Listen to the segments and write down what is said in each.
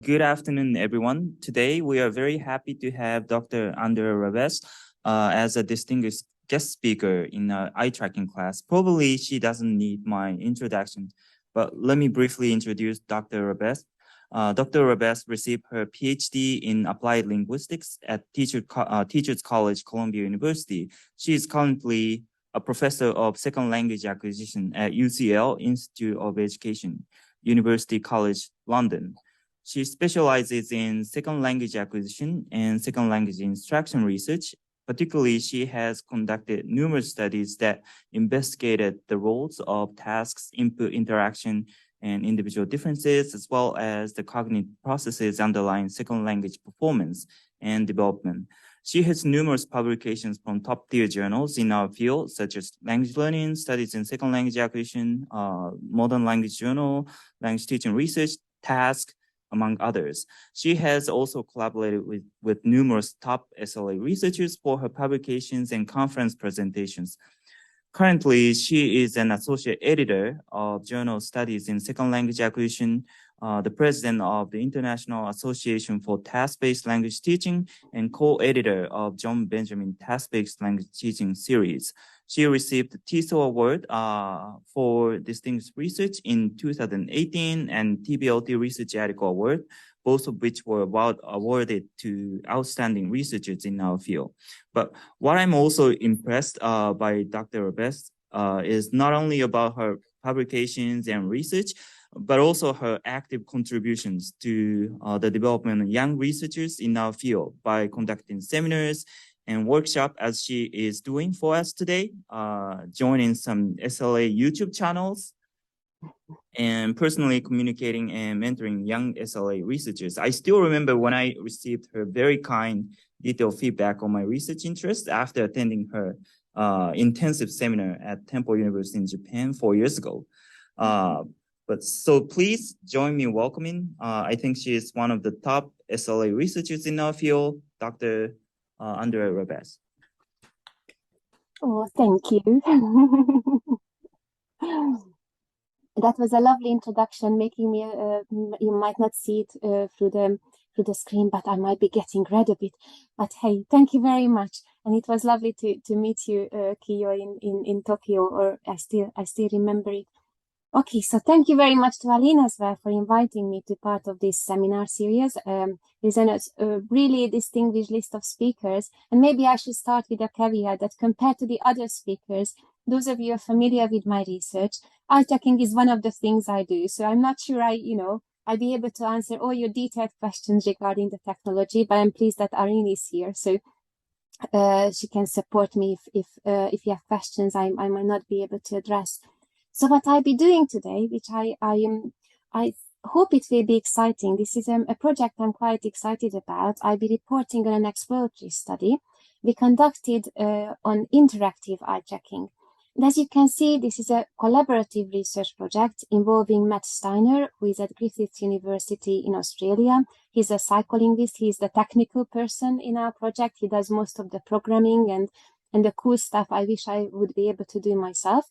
Good afternoon, everyone. Today, we are very happy to have Dr. Andrea Révész as a distinguished guest speaker in our eye tracking class. Probably she doesn't need my introduction, but let me briefly introduce Dr. Révész. Dr. Révész received her PhD in Applied Linguistics at Teachers College, Columbia University. She is currently a professor of second language acquisition at UCL, Institute of Education, University College, London. She specializes in second language acquisition and second language instruction research. Particularly, she has conducted numerous studies that investigated the roles of tasks, input interaction, and individual differences, as well as the cognitive processes underlying second language performance and development. She has numerous publications from top-tier journals in our field, such as Language Learning, Studies in Second Language Acquisition, Modern Language Journal, Language Teaching Research, Task, among others. She has also collaborated with numerous top SLA researchers for her publications and conference presentations. Currently, she is an associate editor of Journal Studies in Second Language Acquisition, the president of the International Association for Task-Based Language Teaching, and co-editor of John Benjamin Task-Based Language Teaching series. She received the TESOL Award for Distinguished Research in 2018 and TBLT Research Article Award, both of which were awarded to outstanding researchers in our field. But what I'm also impressed by Dr. Révész is not only about her publications and research, but also her active contributions to the development of young researchers in our field by conducting seminars and workshop as she is doing for us today, joining some SLA YouTube channels, and personally communicating and mentoring young SLA researchers. I still remember when I received her very kind, detailed feedback on my research interests after attending her intensive seminar at Temple University in Japan 4 years ago. So please join me in welcoming. I think she is one of the top SLA researchers in our field, Dr. Andrea Révész. Oh, thank you. That was a lovely introduction, making me, you might not see it through the screen, but I might be getting red a bit. But hey, thank you very much. And it was lovely to meet you, Kiyo, in Tokyo, or I still remember it. Okay, so thank you very much to Aline as well for inviting me to part of this seminar series. There's a really distinguished list of speakers, and maybe I should start with a caveat that compared to the other speakers, those of you are familiar with my research, eye tracking is one of the things I do. So I'm not sure I'll be able to answer all your detailed questions regarding the technology, but I'm pleased that Aline is here. So she can support me if you have questions I might not be able to address. So what I'll be doing today, which I hope it will be exciting. This is a project I'm quite excited about. I'll be reporting on an exploratory study we conducted on interactive eye tracking. And as you can see, this is a collaborative research project involving Matt Steiner, who is at Griffith University in Australia. He's a psycholinguist. He's the technical person in our project. He does most of the programming and the cool stuff I wish I would be able to do myself.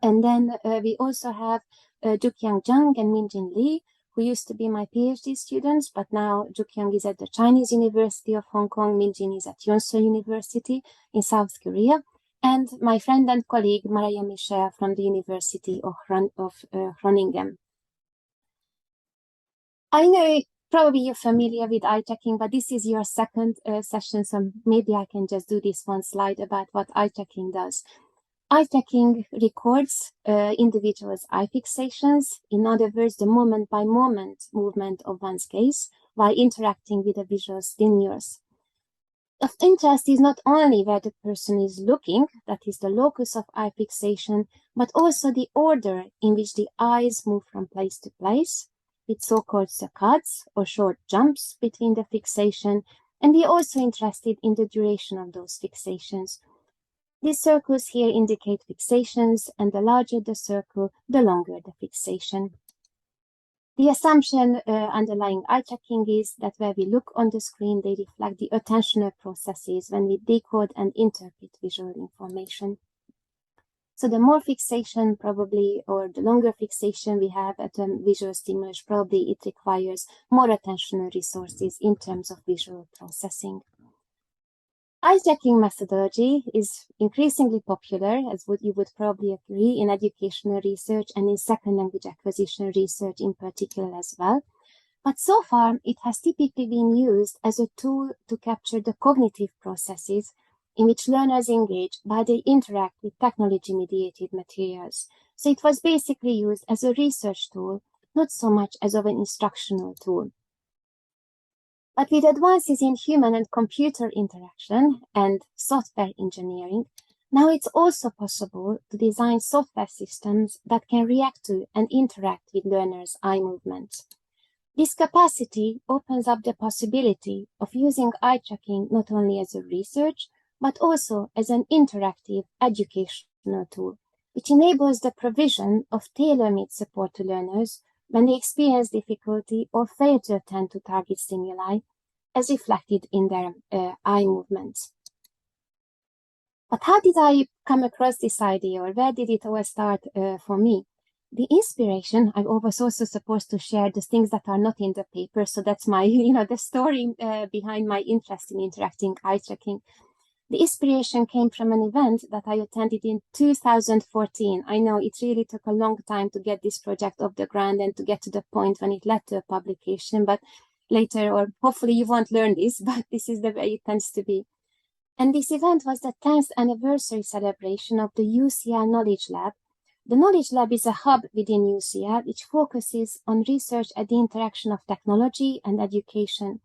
And then we also have Jukyang Zhang and Minjin Li, who used to be my PhD students, but now Jukyang is at the Chinese University of Hong Kong, Minjin is at Yonsei University in South Korea, and my friend and colleague Maria Michel from the University of Groningen. I know probably you're familiar with eye tracking, but this is your second session, so maybe I can just do this one slide about what eye tracking does. Eye tracking records individuals' eye fixations, in other words, the moment-by-moment movement of one's gaze, while interacting with the visual stimulus. Of interest is not only where the person is looking, that is the locus of eye fixation, but also the order in which the eyes move from place to place, with so-called saccades, or short jumps between the fixation, and we are also interested in the duration of those fixations. These circles here indicate fixations, and the larger the circle, the longer the fixation. The assumption underlying eye tracking is that where we look on the screen, they reflect the attentional processes when we decode and interpret visual information. So the more fixation probably, or the longer fixation we have at a visual stimulus, probably it requires more attentional resources in terms of visual processing. Eye-tracking methodology is increasingly popular, as you would probably agree, in educational research and in second language acquisition research in particular as well. But so far, it has typically been used as a tool to capture the cognitive processes in which learners engage while they interact with technology-mediated materials. So it was basically used as a research tool, not so much as of an instructional tool. But with advances in human and computer interaction and software engineering, now it's also possible to design software systems that can react to and interact with learners' eye movements. This capacity opens up the possibility of using eye tracking not only as a research, but also as an interactive educational tool, which enables the provision of tailor-made support to learners when they experience difficulty or fail to attend to target stimuli, as reflected in their eye movements. But how did I come across this idea, or where did it all start for me? The inspiration, I was also supposed to share the things that are not in the paper, so that's my, the story behind my interest in interacting eye tracking. The inspiration came from an event that I attended in 2014. I know it really took a long time to get this project off the ground and to get to the point when it led to a publication, but later, or hopefully you won't learn this, but this is the way it tends to be. And this event was the 10th anniversary celebration of the UCL Knowledge Lab. The Knowledge Lab is a hub within UCL which focuses on research at the interaction of technology and education.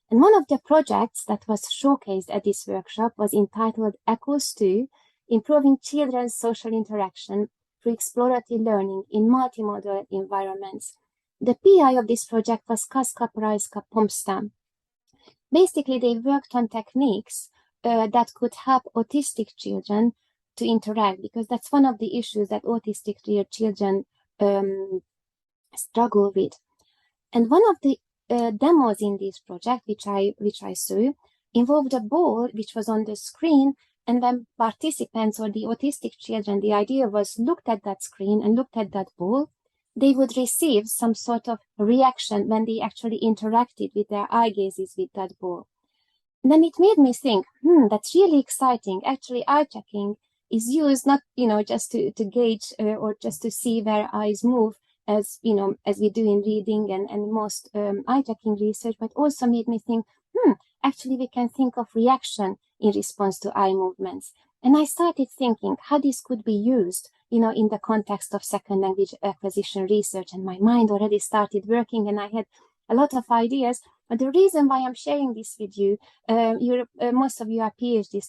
And one of the projects that was showcased at this workshop was entitled Echoes 2, Improving Children's Social Interaction Through Exploratory Learning in Multimodal Environments. The PI of this project was Kaska Parajska Pomsta. Basically, they worked on techniques that could help autistic children to interact, because that's one of the issues that autistic children struggle with. And one of the demos in this project, which I saw, involved a ball which was on the screen, and when participants or the autistic children, the idea was looked at that screen and looked at that ball, they would receive some sort of reaction when they actually interacted with their eye gazes with that ball. And then it made me think, that's really exciting. Actually, eye tracking is used not, just to gauge or just to see where eyes move, as we do in reading and most eye tracking research, but also made me think, actually we can think of reaction in response to eye movements. And I started thinking how this could be used, in the context of second language acquisition research, and my mind already started working and I had a lot of ideas. But the reason why I'm sharing this with you, most of you are PhD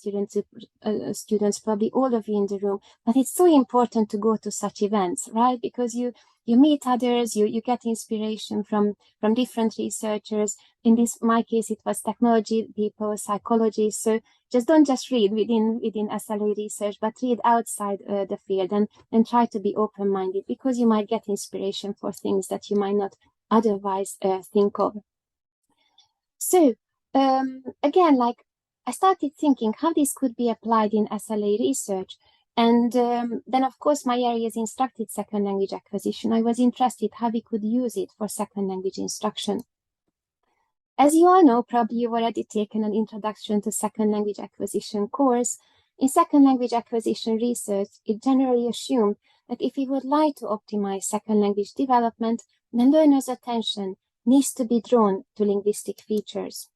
students, probably all of you in the room, but it's so important to go to such events, right? Because you meet others, you get inspiration from different researchers. In my case, it was technology people, psychologists. So don't just read within SLA research, but read outside the field and try to be open-minded, because you might get inspiration for things that you might not otherwise think of. So again, I started thinking how this could be applied in SLA research. And then, of course, my area is instructed second language acquisition. I was interested how we could use it for second language instruction. As you all know, probably you've already taken an introduction to second language acquisition course. In second language acquisition research, it generally assumed that if we would like to optimize second language development, then learners' attention needs to be drawn to linguistic features.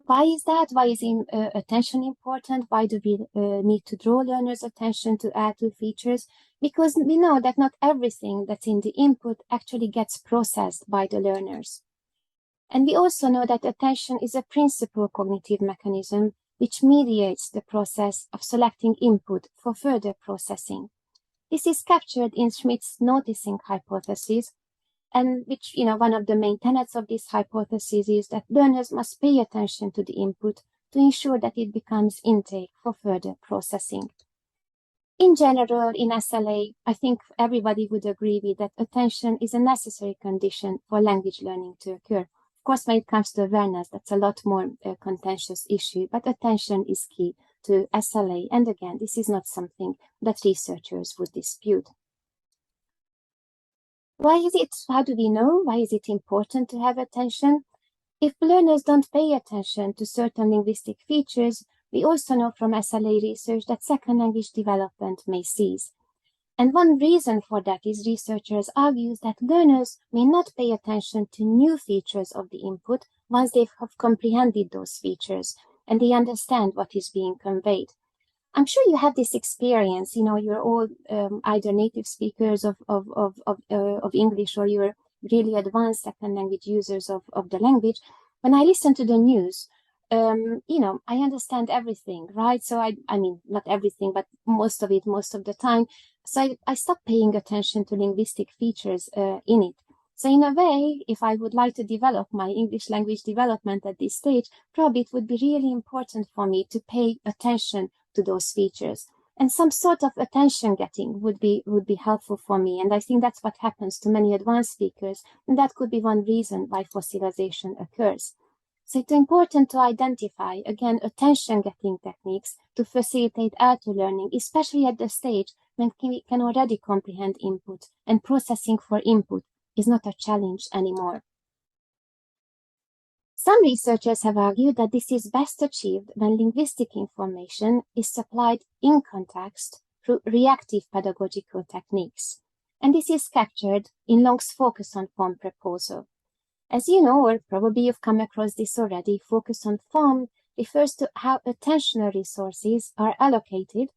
Why is that? Why is attention important? Why do we need to draw learners' attention to add to features? Because we know that not everything that's in the input actually gets processed by the learners. And we also know that attention is a principal cognitive mechanism which mediates the process of selecting input for further processing. This is captured in Schmidt's noticing hypothesis, and which, one of the main tenets of this hypothesis is that learners must pay attention to the input to ensure that it becomes intake for further processing. In general, in SLA, I think everybody would agree with that attention is a necessary condition for language learning to occur. Of course, when it comes to awareness, that's a lot more contentious issue, but attention is key to SLA. And again, this is not something that researchers would dispute. Why is it? How do we know? Why is it important to have attention? If learners don't pay attention to certain linguistic features, we also know from SLA research that second language development may cease. And one reason for that is researchers argue that learners may not pay attention to new features of the input once they have comprehended those features and they understand what is being conveyed. I'm sure you have this experience, you're all either native speakers of English or you're really advanced second language users of the language. When I listen to the news, I understand everything, right? So I mean, not everything, but most of it, most of the time. So I stopped paying attention to linguistic features in it. So in a way, if I would like to develop my English language development at this stage, probably it would be really important for me to pay attention to those features. And some sort of attention getting would be helpful for me. And I think that's what happens to many advanced speakers. And that could be one reason why fossilization occurs. So it's important to identify, again, attention-getting techniques to facilitate auto learning, especially at the stage when we can already comprehend input and processing for input is not a challenge anymore. Some researchers have argued that this is best achieved when linguistic information is supplied in context through reactive pedagogical techniques. And this is captured in Long's focus on form proposal. As you know, or probably you've come across this already, focus on form refers to how attentional resources are allocated,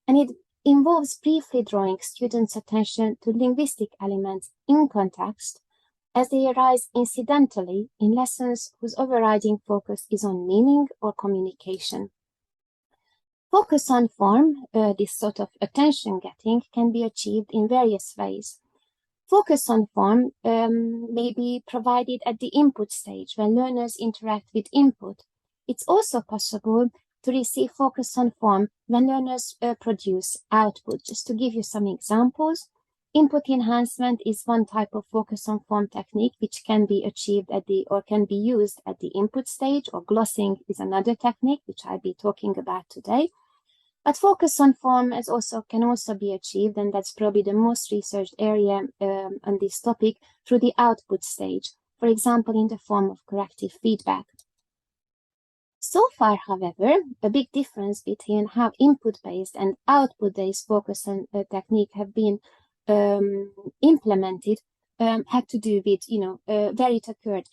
and it involves briefly drawing students' attention to linguistic elements in context as they arise incidentally in lessons whose overriding focus is on meaning or communication. Focus on form, this sort of attention-getting, can be achieved in various ways. Focus on form may be provided at the input stage when learners interact with input. It's also possible to receive focus on form when learners produce output. Just to give you some examples, input enhancement is one type of focus on form technique which can be achieved can be used at the input stage, or glossing is another technique which I'll be talking about today. But focus on form can also be achieved, and that's probably the most researched area on this topic, through the output stage, for example, in the form of corrective feedback. So far, however, a big difference between how input-based and output-based focus on technique have been implemented had to do with, where it occurred.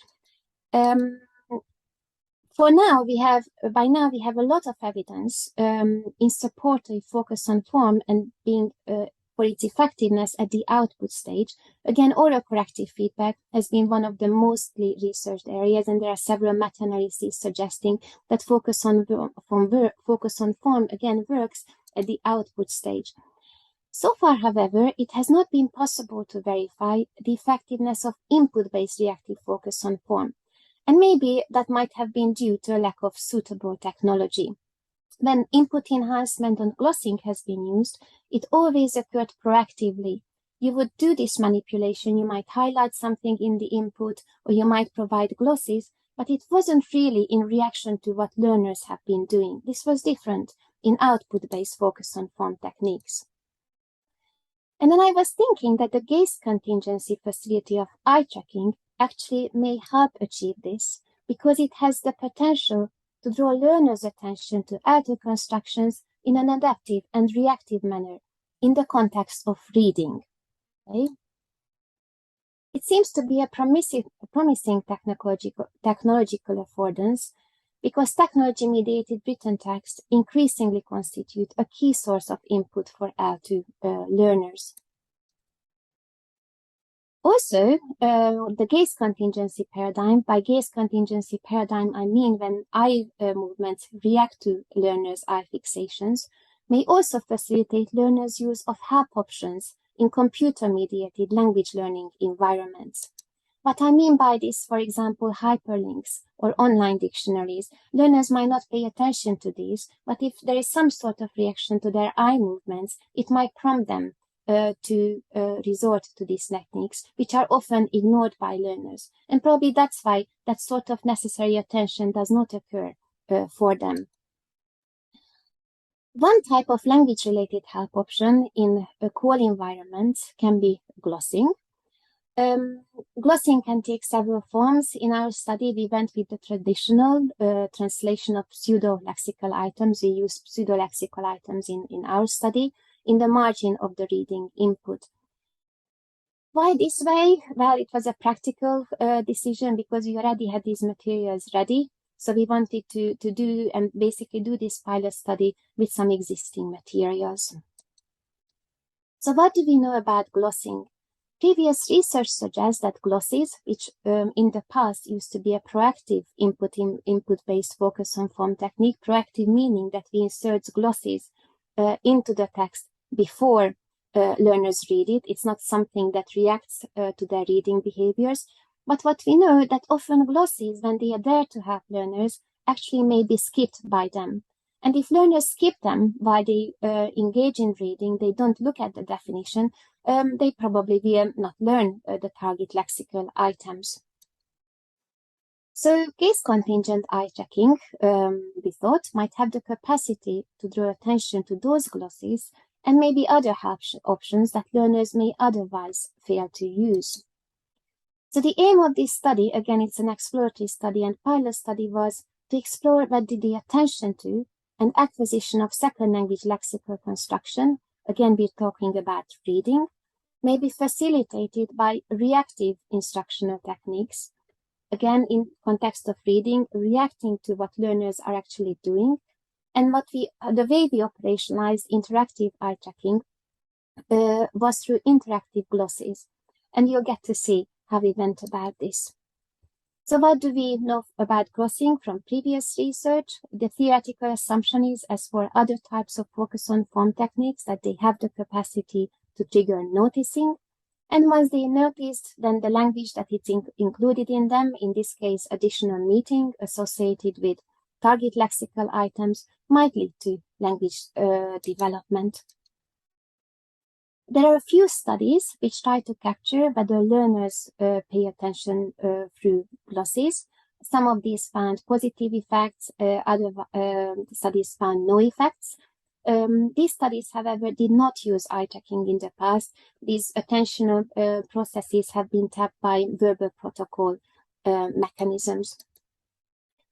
By now, we have a lot of evidence in support of focus on form and being for its effectiveness at the output stage. Again, oral corrective feedback has been one of the mostly researched areas, and there are several meta-analyses suggesting that focus on form again works at the output stage. So far, however, it has not been possible to verify the effectiveness of input-based reactive focus on form. And maybe that might have been due to a lack of suitable technology. When input enhancement and glossing has been used, it always occurred proactively. You would do this manipulation, you might highlight something in the input, or you might provide glosses, but it wasn't really in reaction to what learners have been doing. This was different in output-based focus on form techniques. And then I was thinking that the gaze contingency facility of eye tracking actually may help achieve this, because it has the potential to draw learners' attention to auto constructions in an adaptive and reactive manner in the context of reading. Okay? It seems to be a promising technological affordance, because technology-mediated written text increasingly constitute a key source of input for L2 learners. Also, the gaze contingency paradigm, by gaze contingency paradigm, I mean when eye movements react to learners' eye fixations, may also facilitate learners' use of help options in computer-mediated language learning environments. What I mean by this, for example, hyperlinks or online dictionaries, learners might not pay attention to these, but if there is some sort of reaction to their eye movements, it might prompt them to resort to these techniques, which are often ignored by learners. And probably that's why that sort of necessary attention does not occur for them. One type of language-related help option in a call environment can be glossing. Glossing can take several forms. In our study, we went with the traditional translation of pseudo-lexical items. We used pseudo-lexical items in our study in the margin of the reading input. Why this way? Well, it was a practical decision because we already had these materials ready. So we wanted to do and basically do this pilot study with some existing materials. So what do we know about glossing? Previous research suggests that glosses, which in the past used to be a proactive input-based focus on form technique, proactive meaning that we insert glosses into the text before learners read it. It's not something that reacts to their reading behaviors. But what we know that often glosses, when they are there to help learners, actually may be skipped by them. And if learners skip them while they engage in reading, they don't look at the definition, they probably will not learn the target lexical items. So case contingent eye tracking, we thought, might have the capacity to draw attention to those glosses and maybe other help options that learners may otherwise fail to use. So the aim of this study, again, it's an exploratory study and pilot study, was to explore whether the attention to and acquisition of second language lexical construction, again, we're talking about reading, may be facilitated by reactive instructional techniques. Again, in context of reading, reacting to what learners are actually doing, and the way we operationalized interactive eye tracking was through interactive glosses, and you'll get to see how we went about this. So what do we know about glossing from previous research? The theoretical assumption is, as for other types of focus on form techniques, that they have the capacity to trigger noticing. And once they noticed, then the language that it's included in them, in this case, additional meaning associated with target lexical items, might lead to language development. There are a few studies which try to capture whether learners pay attention through glosses. Some of these found positive effects, other studies found no effects. These studies, however, did not use eye tracking in the past. These attentional processes have been tapped by verbal protocol mechanisms.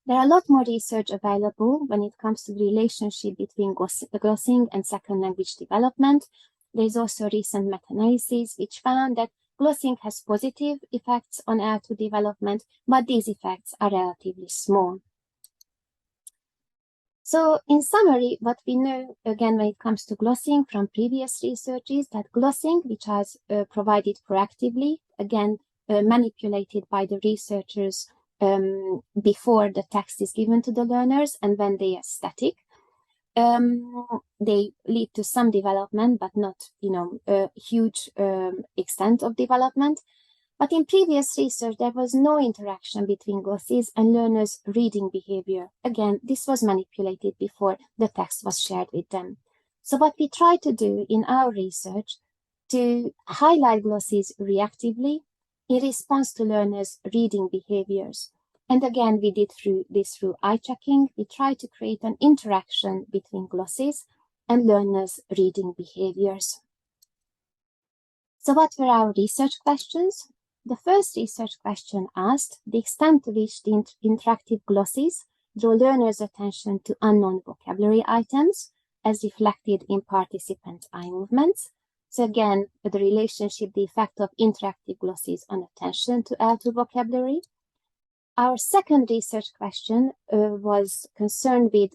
There are a lot more research available when it comes to the relationship between glossing and second language development. There is also recent meta-analysis which found that glossing has positive effects on L2 development, but these effects are relatively small. So in summary, what we know, again, when it comes to glossing from previous research is that glossing, which has provided proactively, again, manipulated by the researchers before the text is given to the learners and when they are static, they lead to some development, but not, a huge extent of development. But in previous research, there was no interaction between glosses and learners' reading behavior. Again, this was manipulated before the text was shared with them. So what we try to do in our research to highlight glosses reactively in response to learners' reading behaviors. And again, we did through eye tracking. We try to create an interaction between glosses and learners' reading behaviors. So what were our research questions? The first research question asked the extent to which the interactive glosses draw learners' attention to unknown vocabulary items as reflected in participants' eye movements. So again, the relationship, the effect of interactive glosses on attention to L2 vocabulary. Our second research question was concerned with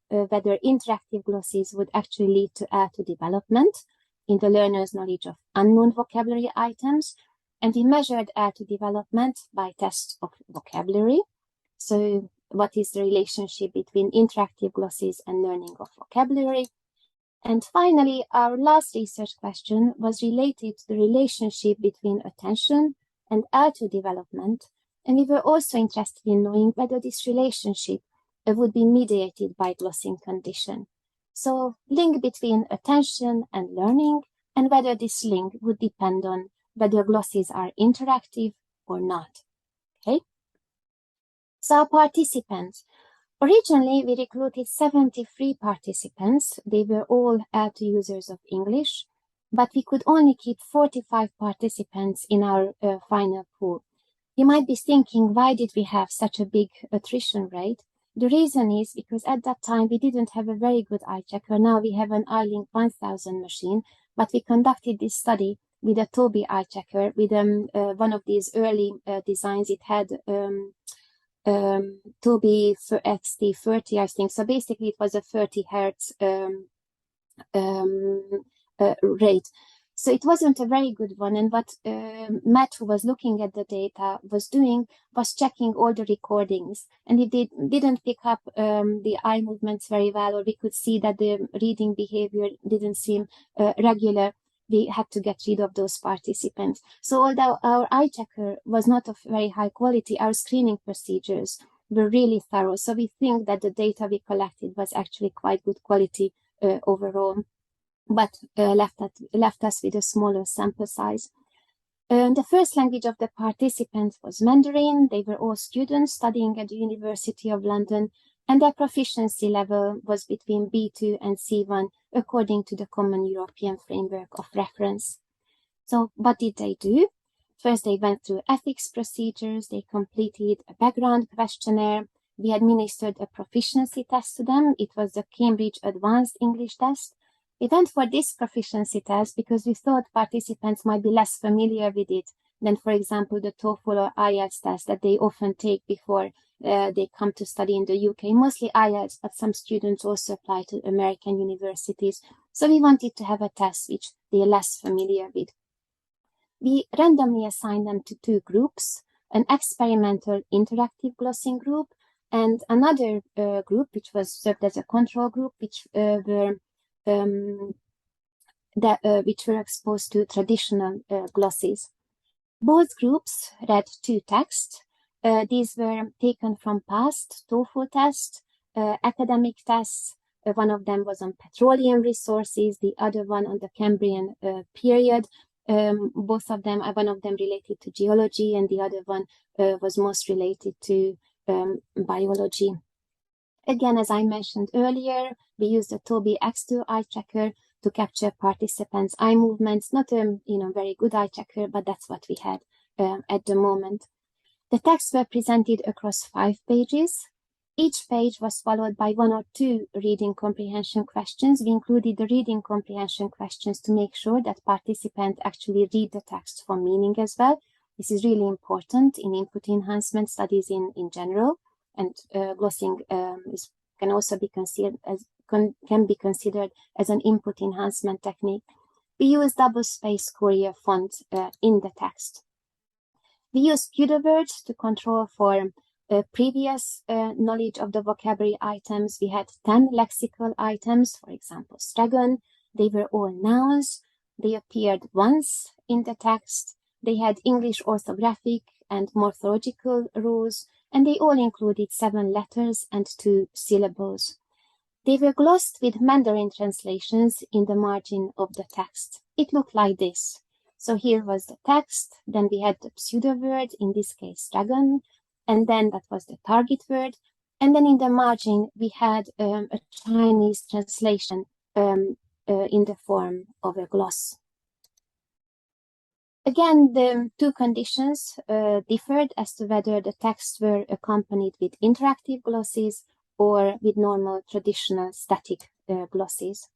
whether interactive glosses would actually lead to L2 development in the learner's knowledge of unknown vocabulary items. And we measured L2 development by tests of vocabulary. So what is the relationship between interactive glosses and learning of vocabulary? And finally, our last research question was related to the relationship between attention and L2 development. And we were also interested in knowing whether this relationship would be mediated by glossing condition. So link between attention and learning, and whether this link would depend on whether glosses are interactive or not. Okay. So our participants, Originally, we recruited 73 participants. They were all users of English, but we could only keep 45 participants in our final pool. You might be thinking, why did we have such a big attrition rate? The reason is because at that time we didn't have a very good eye checker. Now we have an iLink 1000 machine, but we conducted this study with a Tobii eye checker with one of these early designs. It had Tobii XT30, I think. So basically, it was a 30 hertz rate. So it wasn't a very good one. And what Matt, who was looking at the data, was doing was checking all the recordings. And if they didn't pick up the eye movements very well, or we could see that the reading behavior didn't seem regular, we had to get rid of those participants. So although our eye checker was not of very high quality, our screening procedures were really thorough. So we think that the data we collected was actually quite good quality overall, but left us with a smaller sample size. The first language of the participants was Mandarin. They were all students studying at the University of London, and their proficiency level was between B2 and C1, according to the Common European Framework of Reference. So what did they do? First, they went through ethics procedures. They completed a background questionnaire. We administered a proficiency test to them. It was the Cambridge Advanced English Test. We went for this proficiency test because we thought participants might be less familiar with it than, for example, the TOEFL or IELTS test that they often take before they come to study in the UK, mostly IELTS, but some students also apply to American universities. So we wanted to have a test which they are less familiar with. We randomly assigned them to two groups, an experimental interactive glossing group and another group which was served as a control group, which were exposed to traditional glosses. Both groups read two texts. These were taken from past TOEFL tests, academic tests. One of them was on petroleum resources, the other one on the Cambrian period. Both of them, one of them related to geology, and the other one was most related to biology. Again, as I mentioned earlier, we used the Tobii X2 eye checker to capture participants' eye movements. Not a very good eye checker, but that's what we had at the moment. The texts were presented across 5 pages. Each page was followed by 1 or 2 reading comprehension questions. We included the reading comprehension questions to make sure that participants actually read the text for meaning as well. This is really important in input enhancement studies in general, and glossing can also be considered as an input enhancement technique. We use double-space Courier font in the text. We use pseudo-words to control for previous knowledge of the vocabulary items. We had 10 lexical items, for example, stragon. They were all nouns. They appeared once in the text. They had English orthographic and morphological rules, and they all included 7 letters and 2 syllables. They were glossed with Mandarin translations in the margin of the text. It looked like this. So here was the text, then we had the pseudo word, in this case, dragon, and then that was the target word. And then in the margin, we had a Chinese translation in the form of a gloss. Again, the 2 conditions differed as to whether the texts were accompanied with interactive glosses or with normal traditional static glosses.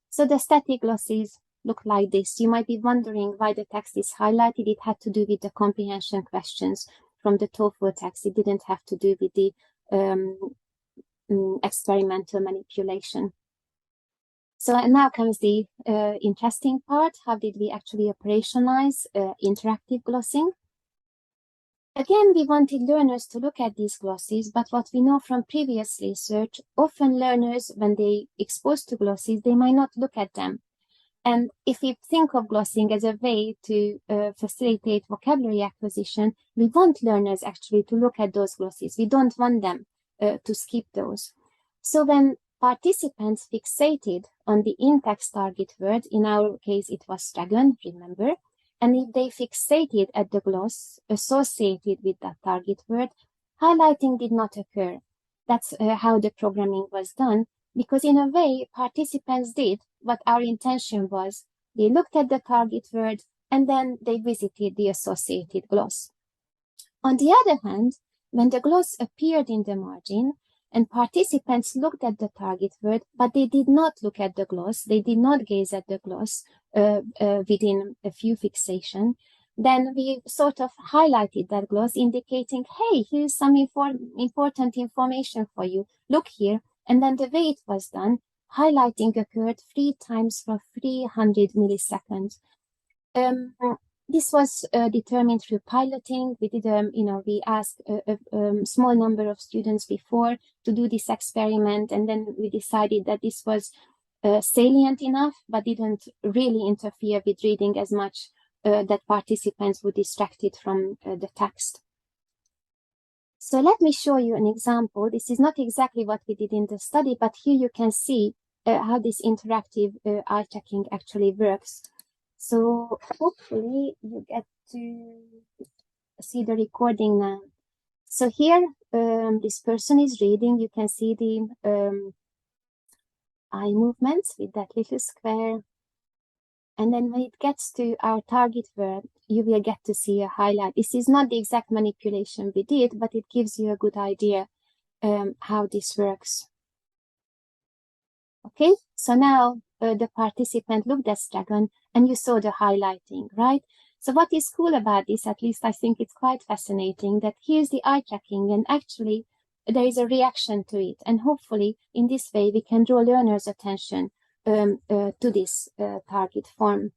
So the static glosses look like this. You might be wondering why the text is highlighted. It had to do with the comprehension questions from the TOEFL text. It didn't have to do with the experimental manipulation. So now comes the interesting part. How did we actually operationalize interactive glossing? Again, we wanted learners to look at these glosses, but what we know from previous research, often learners, when they exposed to glosses, they might not look at them. And if we think of glossing as a way to facilitate vocabulary acquisition, we want learners actually to look at those glosses. We don't want them to skip those. So when participants fixated on the in-text target word, in our case it was dragon, remember, and if they fixated at the gloss associated with that target word, highlighting did not occur. That's how the programming was done, because in a way, participants did what our intention was. They looked at the target word and then they visited the associated gloss. On the other hand, when the gloss appeared in the margin and participants looked at the target word, but they did not look at the gloss, they did not gaze at the gloss within a few fixation, then we sort of highlighted that gloss, indicating, hey, here's some important information for you. Look here. And then the way it was done, highlighting occurred 3 times for 300 milliseconds. This was determined through piloting. We did, we asked a small number of students before to do this experiment, and then we decided that this was salient enough, but didn't really interfere with reading as much that participants were distracted from the text. So let me show you an example. This is not exactly what we did in the study, but here you can see how this interactive eye tracking actually works. So hopefully you get to see the recording now. So here, this person is reading. You can see the eye movements with that little square. And then when it gets to our target word, you will get to see a highlight. This is not the exact manipulation we did, but it gives you a good idea how this works. Okay, so now the participant looked at dragon and you saw the highlighting, right? So what is cool about this, at least I think it's quite fascinating, that here's the eye tracking and actually there is a reaction to it. And hopefully in this way we can draw learners' attention to this target form.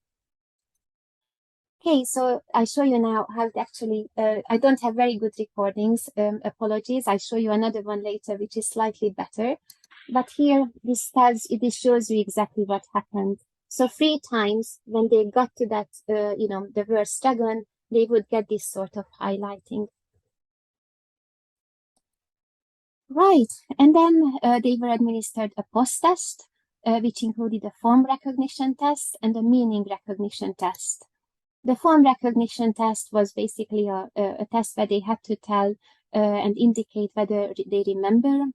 Okay, so I show you now how it actually, I don't have very good recordings, apologies. I'll show you another one later, which is slightly better. But here, this shows you exactly what happened. So 3 times when they got to that, the word dragon, they would get this sort of highlighting. Right, and then they were administered a post-test, which included a form recognition test and a meaning recognition test. The form recognition test was basically a test where they had to tell and indicate whether they remember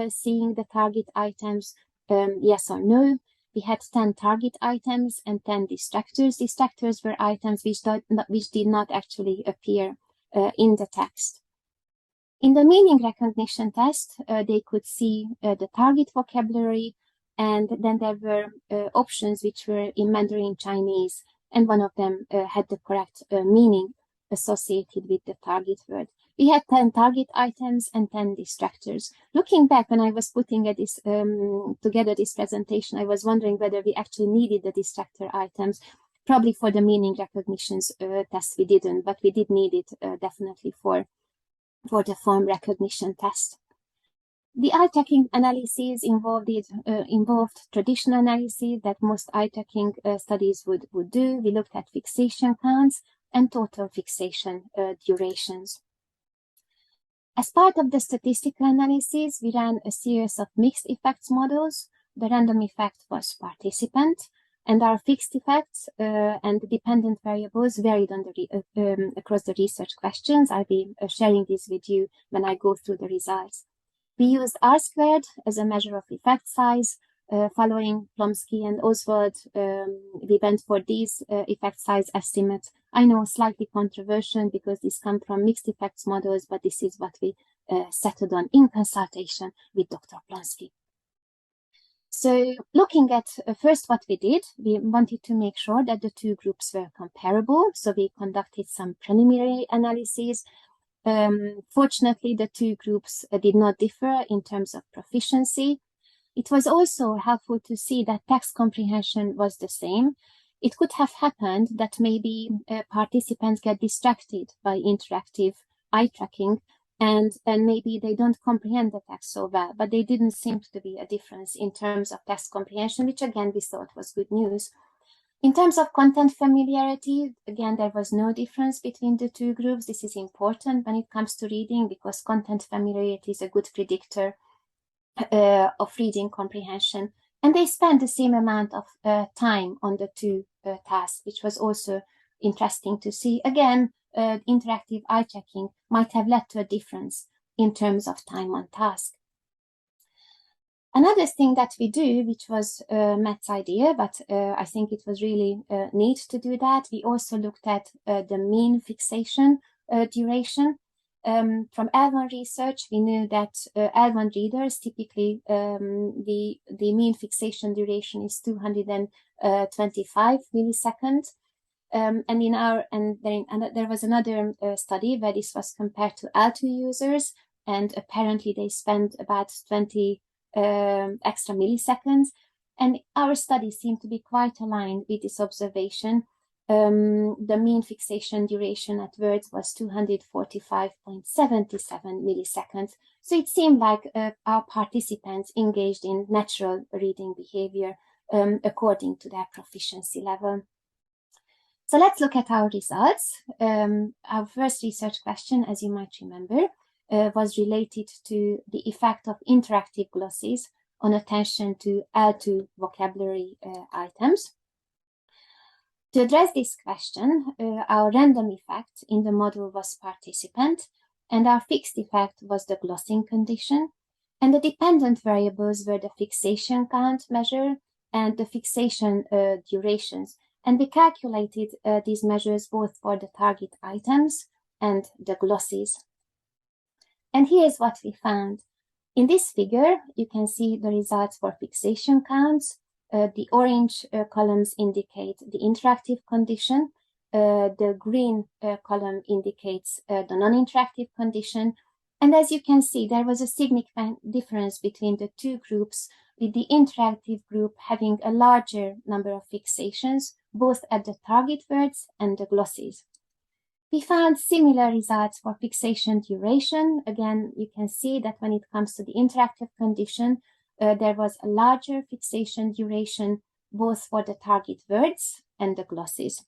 seeing the target items, yes or no. We had 10 target items and 10 distractors. Distractors were items which did not actually appear in the text. In the meaning recognition test, they could see the target vocabulary, and then there were options which were in Mandarin Chinese, and one of them had the correct meaning associated with the target word. We had 10 target items and 10 distractors. Looking back, when I was putting together this presentation, I was wondering whether we actually needed the distractor items. Probably for the meaning recognitions test we didn't, but we did need it definitely for the form recognition test. The eye tracking analyses involved traditional analyses that most eye tracking studies would do. We looked at fixation counts and total fixation durations. As part of the statistical analysis, we ran a series of mixed effects models. The random effect was participant, and our fixed effects and dependent variables varied across the research questions. I'll be sharing this with you when I go through the results. We used R² as a measure of effect size. Following Plomsky and Oswald, we went for these effect size estimates. I know slightly controversial because these come from mixed effects models, but this is what we settled on in consultation with Dr. Plomsky. So looking at first what we did, we wanted to make sure that the two groups were comparable. So we conducted some preliminary analyses. Fortunately, the two groups did not differ in terms of proficiency. It was also helpful to see that text comprehension was the same. It could have happened that maybe participants get distracted by interactive eye tracking, and maybe they don't comprehend the text so well, but there didn't seem to be a difference in terms of text comprehension, which again we thought was good news. In terms of content familiarity, again, there was no difference between the two groups. This is important when it comes to reading because content familiarity is a good predictor of reading comprehension. And they spent the same amount of time on the two tasks, which was also interesting to see. Again, interactive eye tracking might have led to a difference in terms of time on task. Another thing that we do, which was Matt's idea, but I think it was really neat to do that, we also looked at the mean fixation duration. From L1 research, we knew that L1 readers typically the mean fixation duration is 225 milliseconds. And there was another study where this was compared to L2 users, and apparently they spent about 20 extra milliseconds. And our study seemed to be quite aligned with this observation. The mean fixation duration at words was 245.77 milliseconds. So it seemed like our participants engaged in natural reading behavior according to their proficiency level. So let's look at our results. Our first research question, as you might remember, was related to the effect of interactive glosses on attention to L2 vocabulary items. To address this question, our random effect in the model was participant, and our fixed effect was the glossing condition, and the dependent variables were the fixation count measure and the fixation durations. And we calculated these measures both for the target items and the glosses. And here's what we found. In this figure, you can see the results for fixation counts. The orange columns indicate the interactive condition. The green column indicates the non-interactive condition. And as you can see, there was a significant difference between the two groups, with the interactive group having a larger number of fixations, both at the target words and the glosses. We found similar results for fixation duration. Again, you can see that when it comes to the interactive condition, there was a larger fixation duration, both for the target words and the glosses.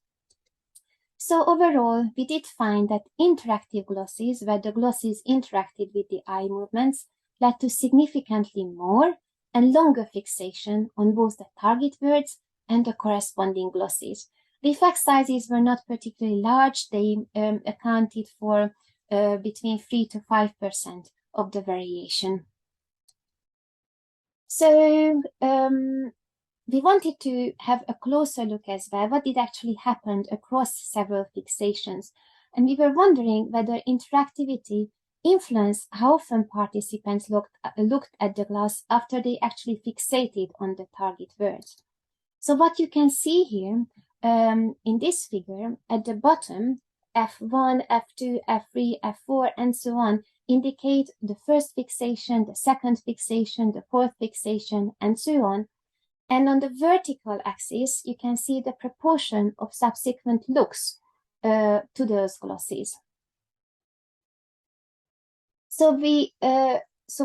So overall, we did find that interactive glosses, where the glosses interacted with the eye movements, led to significantly more and longer fixation on both the target words and the corresponding glosses. The effect sizes were not particularly large. They accounted for between 3 to 5% of the variation. So we wanted to have a closer look as well. What did actually happen across several fixations? And we were wondering whether interactivity influenced how often participants looked at the gloss after they actually fixated on the target words. So what you can see here in this figure, at the bottom, F1, F2, F3, F4, and so on, indicate the first fixation, the second fixation, the fourth fixation, and so on. And on the vertical axis, you can see the proportion of subsequent looks to those glosses. So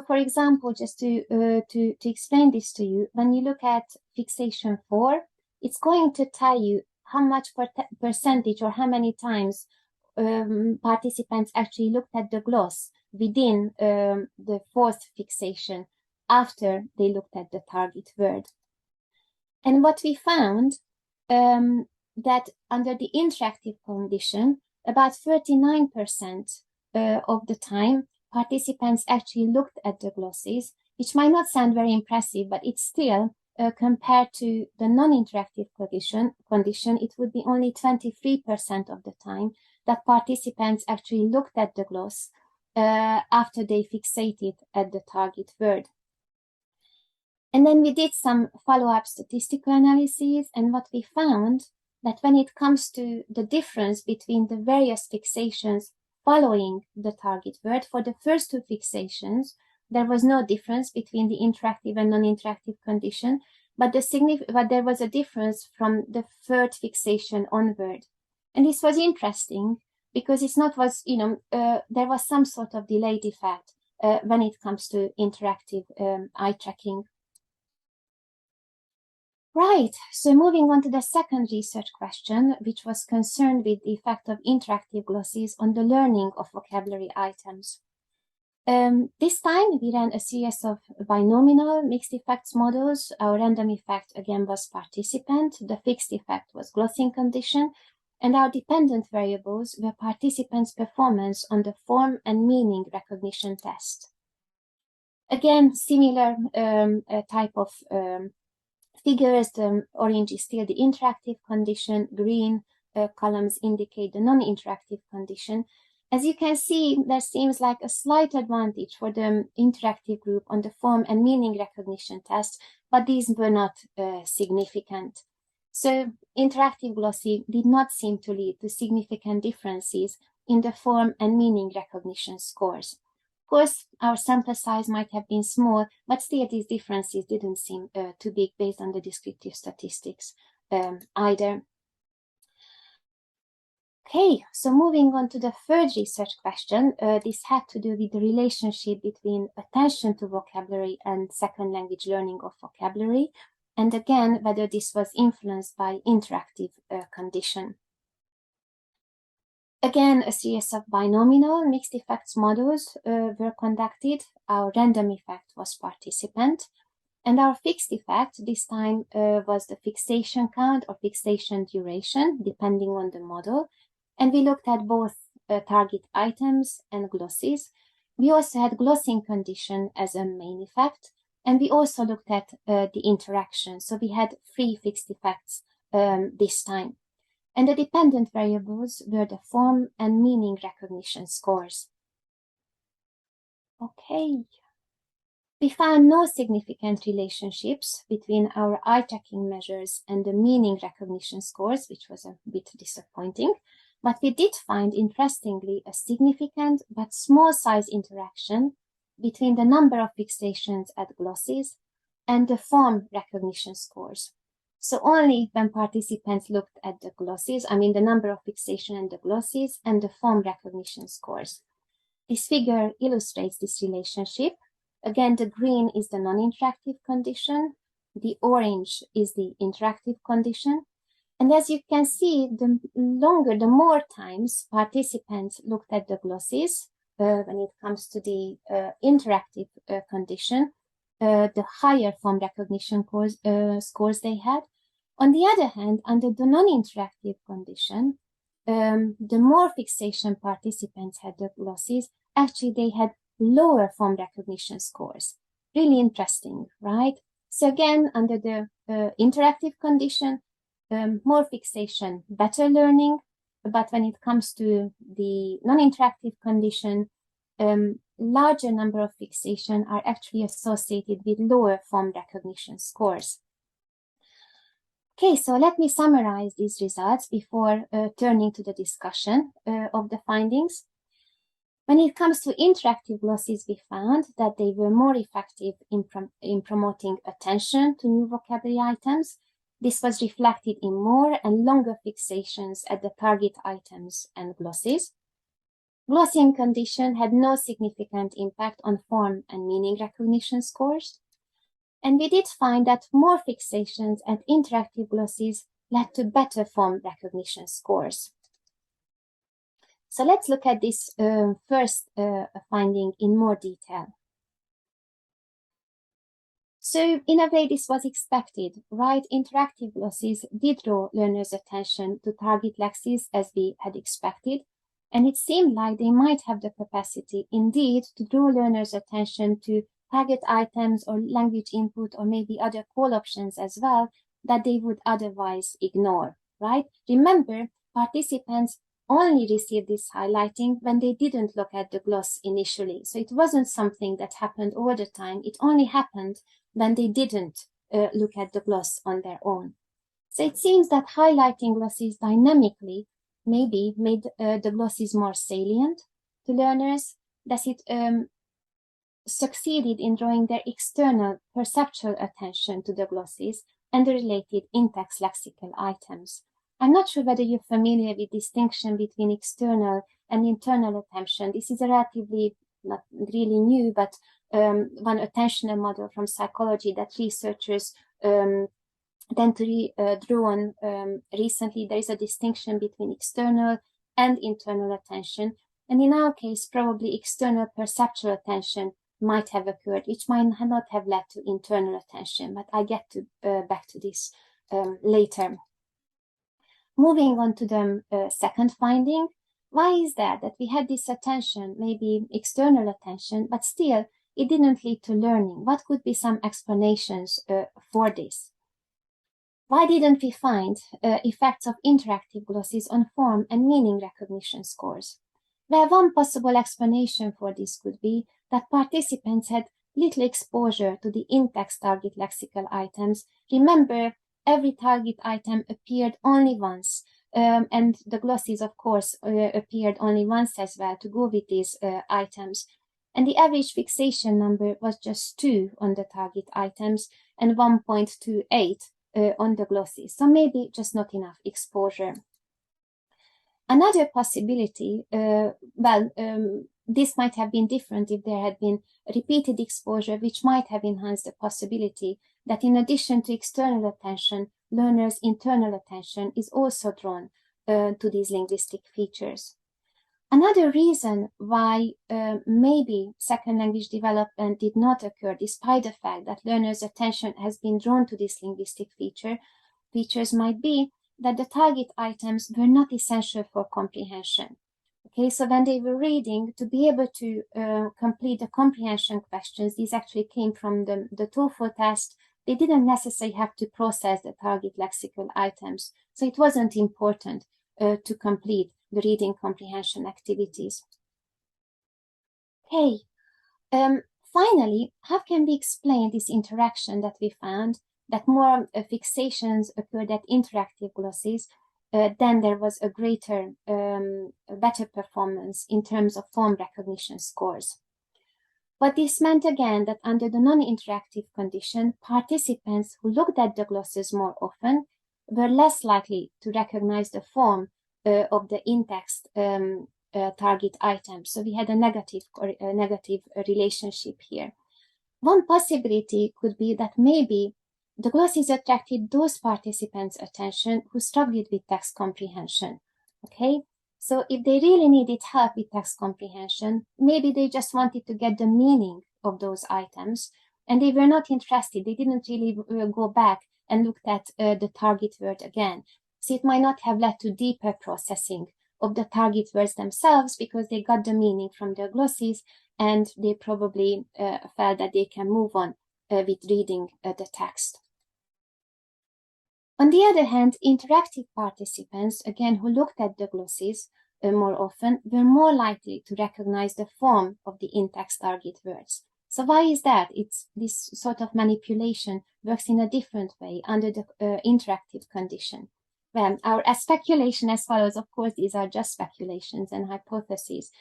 for example, just to explain this to you, when you look at fixation 4, it's going to tell you how much percentage or how many times participants actually looked at the gloss within the fourth fixation after they looked at the target word. And what we found, that under the interactive condition, about 39% of the time, participants actually looked at the glosses, which might not sound very impressive, but it's still, compared to the non-interactive condition, it would be only 23% of the time that participants actually looked at the gloss after they fixated at the target word. And then we did some follow-up statistical analyses, and what we found that when it comes to the difference between the various fixations following the target word, for the first two fixations, there was no difference between the interactive and non-interactive condition, but there was a difference from the third fixation onward. And this was interesting because there was some sort of delayed effect when it comes to interactive eye tracking. Right, so moving on to the second research question, which was concerned with the effect of interactive glosses on the learning of vocabulary items. This time we ran a series of binomial mixed effects models. Our random effect again was participant, the fixed effect was glossing condition, and our dependent variables were participants' performance on the form and meaning recognition test. Again, similar type of figures. The orange is still the interactive condition, green columns indicate the non-interactive condition. As you can see, there seems like a slight advantage for the interactive group on the form and meaning recognition tests, but these were not significant. So interactive glossy did not seem to lead to significant differences in the form and meaning recognition scores. Of course, our sample size might have been small, but still these differences didn't seem too big based on the descriptive statistics either. Okay, so moving on to the third research question, this had to do with the relationship between attention to vocabulary and second language learning of vocabulary, and again, whether this was influenced by interactive condition. Again, a series of binomial mixed effects models were conducted. Our random effect was participant, and our fixed effect this time was the fixation count or fixation duration, depending on the model. And we looked at both target items and glosses. We also had glossing condition as a main effect, and we also looked at the interaction. So we had 3 fixed effects this time. And the dependent variables were the form and meaning recognition scores. Okay. We found no significant relationships between our eye tracking measures and the meaning recognition scores, which was a bit disappointing. But we did find, interestingly, a significant but small size interaction between the number of fixations at glosses and the form recognition scores. So only when participants looked at the glosses, I mean the number of fixation and the glosses and the form recognition scores. This figure illustrates this relationship. Again, the green is the non-interactive condition, the orange is the interactive condition. And as you can see, the more times participants looked at the glosses, when it comes to the interactive condition, the higher form recognition scores they had. On the other hand, under the non-interactive condition, the more fixation participants had the glosses, actually they had lower form recognition scores. Really interesting, right? So again, under the interactive condition, more fixation, better learning. But when it comes to the non-interactive condition, larger number of fixation are actually associated with lower form recognition scores. Okay, so let me summarize these results before turning to the discussion of the findings. When it comes to interactive glosses, we found that they were more effective in promoting attention to new vocabulary items. This was reflected in more and longer fixations at the target items and glosses. Glossing condition had no significant impact on form and meaning recognition scores. And we did find that more fixations at interactive glosses led to better form recognition scores. So let's look at this first finding in more detail. So in a way, this was expected, right? Interactive glosses did draw learners' attention to target lexes as we had expected, and it seemed like they might have the capacity indeed to draw learners' attention to target items or language input or maybe other call options as well that they would otherwise ignore, right? Remember, participants only received this highlighting when they didn't look at the gloss initially. So it wasn't something that happened all the time. It only happened when they didn't look at the gloss on their own. So it seems that highlighting glosses dynamically maybe made the glosses more salient to learners, thus it succeeded in drawing their external perceptual attention to the glosses and the related in-text lexical items. I'm not sure whether you're familiar with the distinction between external and internal attention. This is a relatively, not really new, but one attentional model from psychology that researchers tend to draw on recently. There is a distinction between external and internal attention. And in our case, probably external perceptual attention might have occurred, which might not have led to internal attention, but I get to back to this later. Moving on to the second finding, why is that we had this attention, maybe external attention, but still it didn't lead to learning. What could be some explanations for this? Why didn't we find effects of interactive glosses on form and meaning recognition scores? Well, one possible explanation for this could be that participants had little exposure to the in-text target lexical items. Remember, every target item appeared only once, and the glosses, of course, appeared only once as well to go with these items. And the average fixation number was just 2 on the target items and 1.28 on the glosses. So maybe just not enough exposure. Another possibility, this might have been different if there had been repeated exposure, which might have enhanced the possibility that in addition to external attention, learners' internal attention is also drawn to these linguistic features. Another reason why maybe second language development did not occur, despite the fact that learners' attention has been drawn to these linguistic features might be that the target items were not essential for comprehension. Okay, so when they were reading, to be able to complete the comprehension questions, these actually came from the TOEFL test. They didn't necessarily have to process the target lexical items, so it wasn't important to complete the reading comprehension activities. Okay, finally, how can we explain this interaction that we found, that more fixations occurred at interactive glosses, then there was a greater, better performance in terms of form recognition scores. But this meant again that under the non-interactive condition, participants who looked at the glosses more often were less likely to recognize the form of the in-text target items. So we had a negative relationship here. One possibility could be that maybe the glosses attracted those participants' attention who struggled with text comprehension. Okay, so if they really needed help with text comprehension, maybe they just wanted to get the meaning of those items, and they were not interested. They didn't really go back and look at the target word again. So it might not have led to deeper processing of the target words themselves because they got the meaning from their glosses, and they probably felt that they can move on with reading the text. On the other hand, interactive participants, again, who looked at the glosses more often, were more likely to recognize the form of the in-text target words. So why is that? It's this sort of manipulation works in a different way under the interactive condition. Well, our speculation as follows, of course, these are just speculations and hypotheses.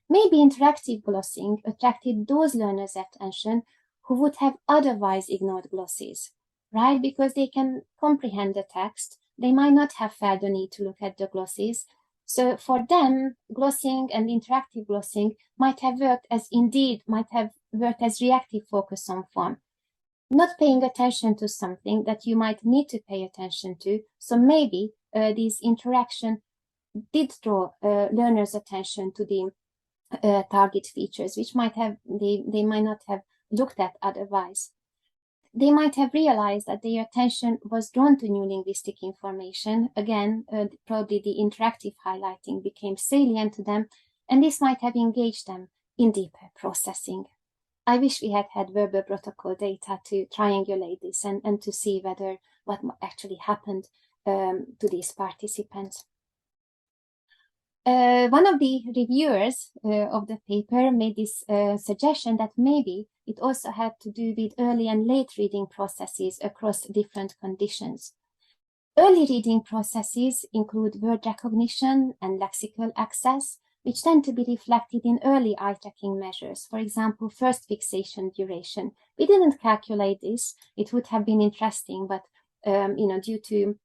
Maybe interactive glossing attracted those learners' attention who would have otherwise ignored glosses, right? Because they can comprehend the text. They might not have felt the need to look at the glosses. So for them, glossing and interactive glossing might have worked as reactive focus on form, not paying attention to something that you might need to pay attention to. So maybe this interaction did draw learners' attention to the target features, which might have they might not have looked at otherwise. They might have realized that their attention was drawn to new linguistic information. Again, probably the interactive highlighting became salient to them, and this might have engaged them in deeper processing. I wish we had verbal protocol data to triangulate this and to see what actually happened to these participants. One of the reviewers of the paper made this suggestion that maybe it also had to do with early and late reading processes across different conditions. Early reading processes include word recognition and lexical access, which tend to be reflected in early eye tracking measures. For example, first fixation duration. We didn't calculate this. It would have been interesting, but due to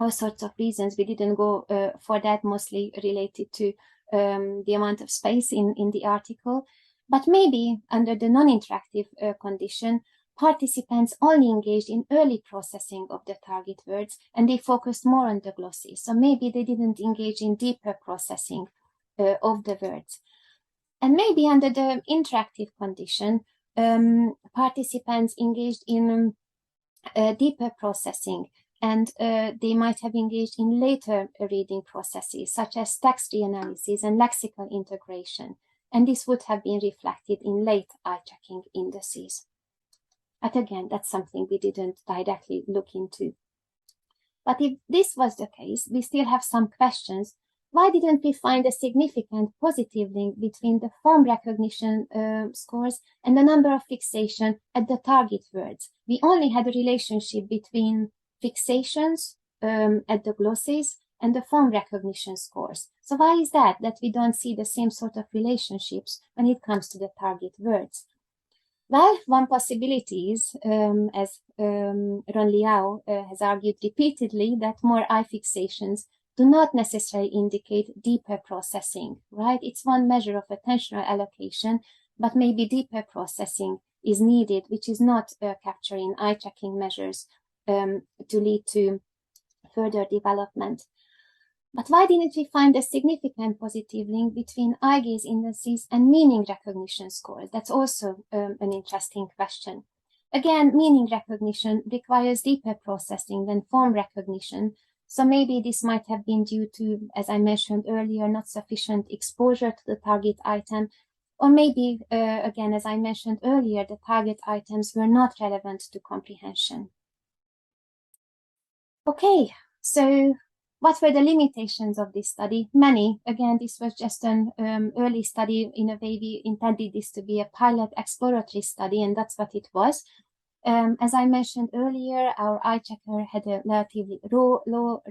all sorts of reasons, we didn't go for that, mostly related to the amount of space in the article. But maybe under the non-interactive condition, participants only engaged in early processing of the target words, and they focused more on the glosses. So maybe they didn't engage in deeper processing of the words. And maybe under the interactive condition, participants engaged in deeper processing, and they might have engaged in later reading processes, such as text reanalysis and lexical integration. and this would have been reflected in late eye tracking indices. But again, that's something we didn't directly look into. But if this was the case, we still have some questions. Why didn't we find a significant positive link between the form recognition scores and the number of fixation at the target words? We only had a relationship between fixations at the glosses and the form recognition scores. So why is that we don't see the same sort of relationships when it comes to the target words? Well, one possibility is, as Ron Liao has argued repeatedly, that more eye fixations do not necessarily indicate deeper processing, right? It's one measure of attentional allocation, but maybe deeper processing is needed, which is not captured in eye tracking measures to lead to further development. But why didn't we find a significant positive link between eye gaze indices and meaning recognition scores? That's also an interesting question. Again, meaning recognition requires deeper processing than form recognition. So maybe this might have been due to, as I mentioned earlier, not sufficient exposure to the target item. Or maybe, again, as I mentioned earlier, the target items were not relevant to comprehension. Okay, so what were the limitations of this study? Many. Again, this was just an early study. In a way, we intended this to be a pilot exploratory study, and that's what it was. As I mentioned earlier, our eye tracker had a relatively low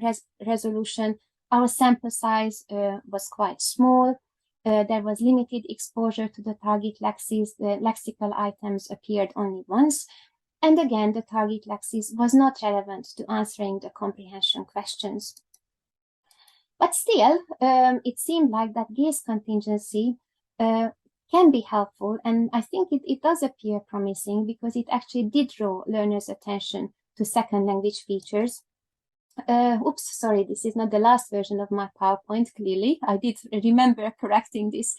resolution. Our sample size was quite small. There was limited exposure to the target lexes. The lexical items appeared only once. And again, the target lexis was not relevant to answering the comprehension questions. But still, it seemed like that gaze contingency can be helpful, and I think it does appear promising because it actually did draw learners' attention to second language features. Oops, sorry, this is not the last version of my PowerPoint, clearly. I did remember correcting this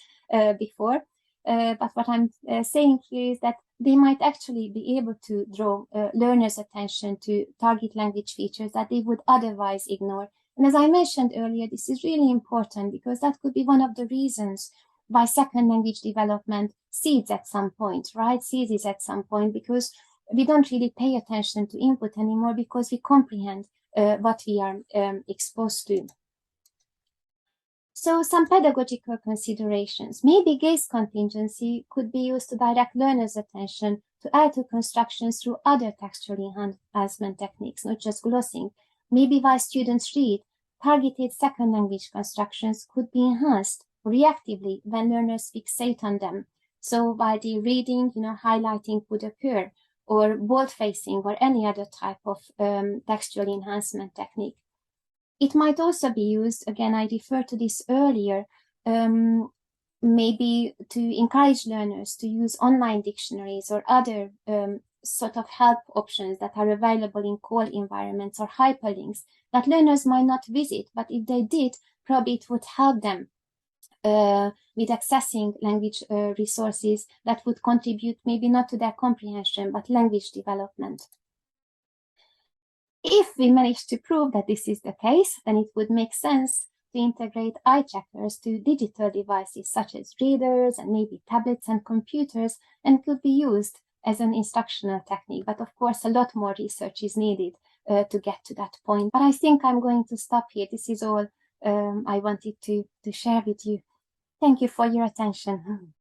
before, but what I'm saying here is that they might actually be able to draw learners' attention to target language features that they would otherwise ignore. And as I mentioned earlier, this is really important because that could be one of the reasons why second language development ceases at some point, right? Ceases at some point because we don't really pay attention to input anymore because we comprehend what we are exposed to. So some pedagogical considerations. Maybe gaze contingency could be used to direct learners' attention to L2 constructions through other textual enhancement techniques, not just glossing. Maybe while students read, targeted second language constructions could be enhanced reactively when learners fixate on them. So while the reading, highlighting could occur, or bold-facing, or any other type of textual enhancement technique. It might also be used, again, I referred to this earlier, maybe to encourage learners to use online dictionaries or other sort of help options that are available in call environments or hyperlinks that learners might not visit, but if they did, probably it would help them with accessing language resources that would contribute maybe not to their comprehension, but language development. If we manage to prove that this is the case, then it would make sense to integrate eye trackers to digital devices such as readers and maybe tablets and computers, and could be used as an instructional technique. But of course, a lot more research is needed to get to that point. But I think I'm going to stop here. This is all I wanted to share with you. Thank you for your attention.